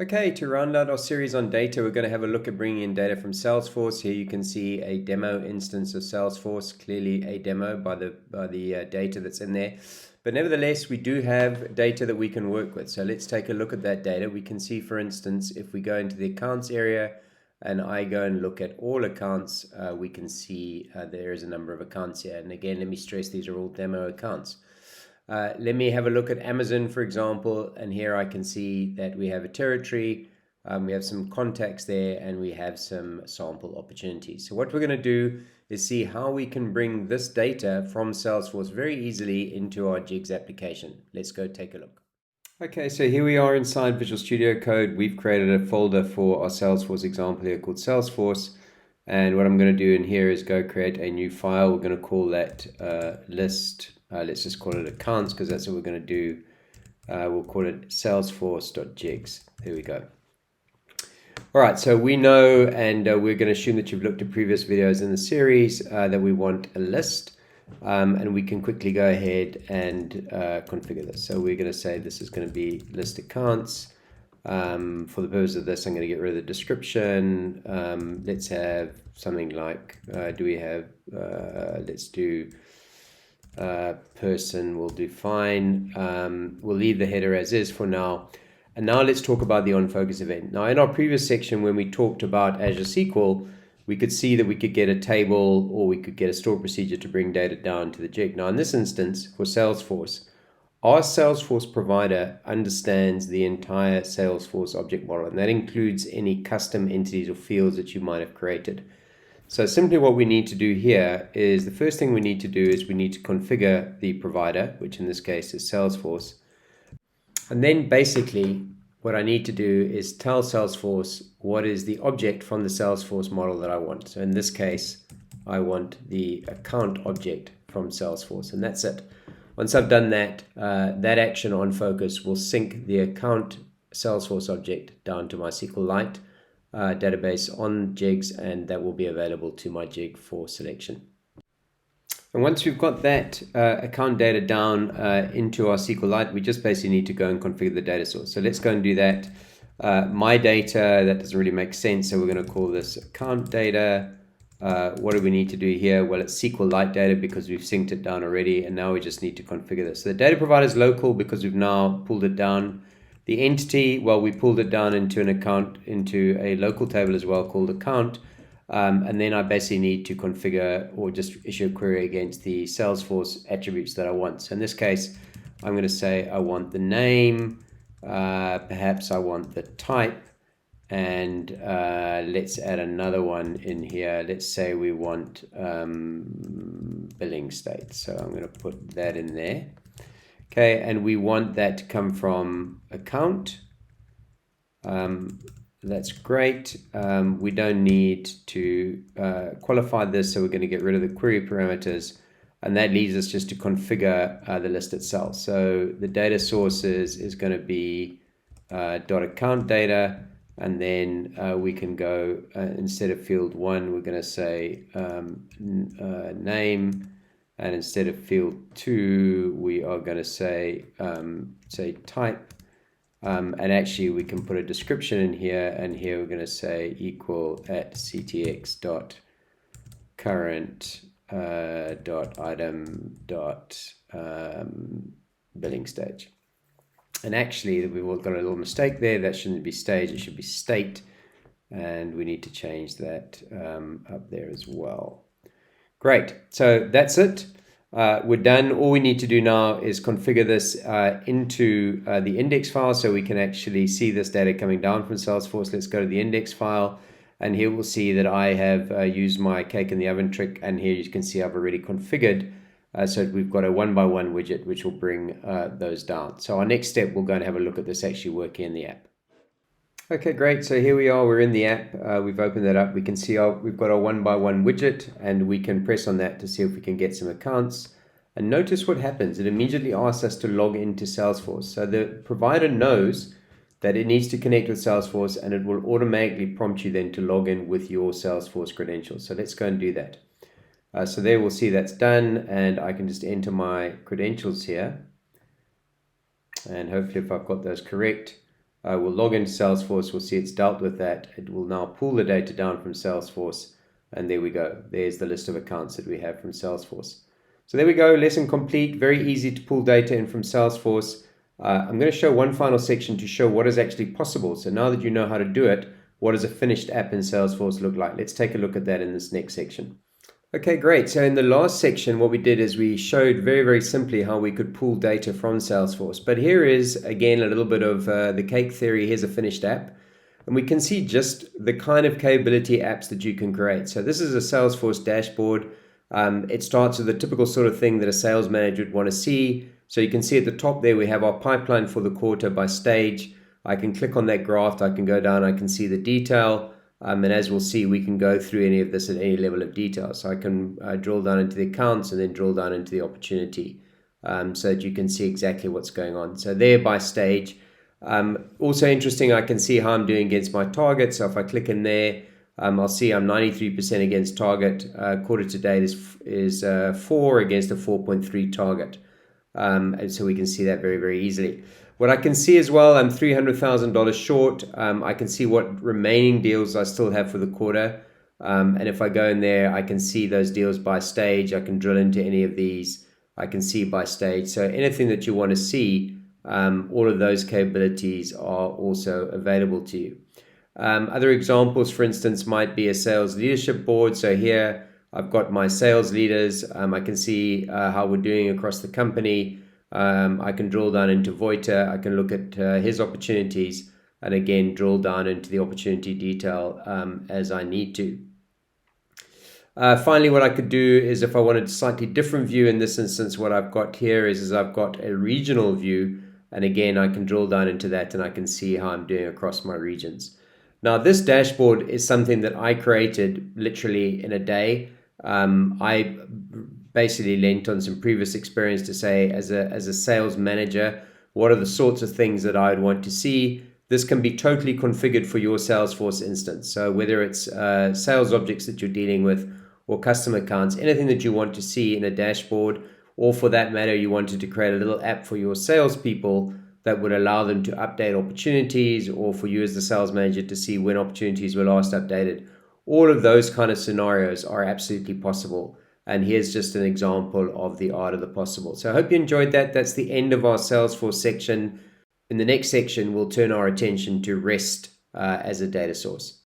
Okay, to round out our series on data, we're going to have a look at bringing in data from Salesforce. Here you can see a demo instance of Salesforce, clearly a demo by the data that's in there. But nevertheless, we do have data that we can work with. So let's take a look at that data. We can see, for instance, if we go into the accounts area and I go and look at all accounts, we can see there is a number of accounts here. And again, let me stress these are all demo accounts. Let me have a look at Amazon, for example, and here I can see that we have a territory, we have some contacts there, and we have some sample opportunities. So what we're going to do is see how we can bring this data from Salesforce very easily into our Jigx application. Let's go take a look. Okay, so here we are inside Visual Studio Code. We've created a folder for our Salesforce example here called Salesforce. And what I'm going to do in here is go create a new file. We're going to call that list. Let's just call it accounts because that's what we're going to do. We'll call it salesforce.jigx. There we go. All right, so we know, and we're going to assume that you've looked at previous videos in the series, that we want a list. And we can quickly go ahead and configure this. So we're going to say this is going to be list accounts. For the purpose of this, I'm going to get rid of the description. Let's have something like, let's do person, will do fine. We'll leave the header as is for now. And now let's talk about the onFocus event. Now in our previous section, when we talked about Azure SQL, we could see that we could get a table or we could get a store procedure to bring data down to the jig. Now in this instance, for Salesforce, our Salesforce provider understands the entire Salesforce object model, and that includes any custom entities or fields that you might have created. So simply what we need to do here is the first thing we need to do is we need to configure the provider, which in this case is Salesforce. And then basically what I need to do is tell Salesforce what is the object from the Salesforce model that I want. So in this case, I want the account object from Salesforce, and that's it. Once I've done that, that action onFocus will sync the account Salesforce object down to my SQLite database on Jigx, and that will be available to my Jig for selection. And once we've got that account data down into our SQLite, we just basically need to go and configure the data source. So let's go and do that. My data, that doesn't really make sense, so we're going to call this account data. What do we need to do here? Well, it's SQLite data because we've synced it down already, and now we just need to configure this. So the data provider is local because we've now pulled it down. The entity, well, we pulled it down into an account, into a local table as well called account. And then I basically need to configure or just issue a query against the Salesforce attributes that I want. So in this case, I'm going to say I want the name, perhaps I want the type, and let's add another one in here. Let's say we want billing state. So I'm going to put that in there. Okay, and we want that to come from account. That's great. We don't need to qualify this, so we're going to get rid of the query parameters, and that leaves us just to configure the list itself. So the data sources is going to be .account data, and then we can go, instead of field 1, we're going to say name, and instead of field 2, we are going to say type. And actually we can put a description in here, and here we're going to say equal at ctx.current .item billing stage. And actually we've got a little mistake there. That shouldn't be stage, it should be state, and we need to change that up there as well. Great, so that's it. We're done. All we need to do now is configure this into the index file so we can actually see this data coming down from Salesforce. Let's go to the index file, and here we'll see that I have used my cake in the oven trick, and here you can see I've already configured so we've got a 1-by-1 widget which will bring those down. So our next step, we'll go and have a look at this actually working in the app. Okay, great. So here we are, we're in the app. We've opened that up. We can see we've got our 1-by-1 widget, and we can press on that to see if we can get some accounts. And notice what happens. It immediately asks us to log into Salesforce. So the provider knows that it needs to connect with Salesforce, and it will automatically prompt you then to log in with your Salesforce credentials. So let's go and do that. So there we'll see that's done, and I can just enter my credentials here. And hopefully if I've got those correct, We'll log into Salesforce. We'll see it's dealt with that. It will now pull the data down from Salesforce. And there we go. There's the list of accounts that we have from Salesforce. So there we go. Lesson complete. Very easy to pull data in from Salesforce. I'm going to show one final section to show what is actually possible. So now that you know how to do it, what does a finished app in Salesforce look like? Let's take a look at that in this next section. Okay, great. So in the last section, what we did is we showed very, very simply how we could pull data from Salesforce. But here is, again, a little bit of the cake theory. Here's a finished app. And we can see just the kind of capability apps that you can create. So this is a Salesforce dashboard. It starts with the typical sort of thing that a sales manager would want to see. So you can see at the top there, we have our pipeline for the quarter by stage. I can click on that graph. I can go down. I can see the detail. And as we'll see, we can go through any of this at any level of detail. So I can drill down into the accounts and then drill down into the opportunity so that you can see exactly what's going on. So there by stage. Also interesting, I can see how I'm doing against my target. So if I click in there, I'll see I'm 93% against target. Quarter to date is 4 against a 4.3 target. And so we can see that very, very easily. What I can see as well, I'm $300,000 short. I can see what remaining deals I still have for the quarter. And if I go in there, I can see those deals by stage. I can drill into any of these. I can see by stage. So anything that you want to see, all of those capabilities are also available to you. Other examples, for instance, might be a sales leadership board. So here I've got my sales leaders. I can see how we're doing across the company. I can drill down into Voita. I can look at his opportunities and again drill down into the opportunity detail as I need to. Finally, what I could do is if I wanted a slightly different view in this instance, what I've got here is I've got a regional view. And again, I can drill down into that and I can see how I'm doing across my regions. Now, this dashboard is something that I created literally in a day. I basically lent on some previous experience to say, as a sales manager, what are the sorts of things that I would want to see? This can be totally configured for your Salesforce instance. So whether it's sales objects that you're dealing with or customer accounts, anything that you want to see in a dashboard, or for that matter, you wanted to create a little app for your salespeople that would allow them to update opportunities, or for you as the sales manager to see when opportunities were last updated. All of those kind of scenarios are absolutely possible. And here's just an example of the art of the possible. So I hope you enjoyed that. That's the end of our Salesforce section. In the next section, we'll turn our attention to REST as a data source.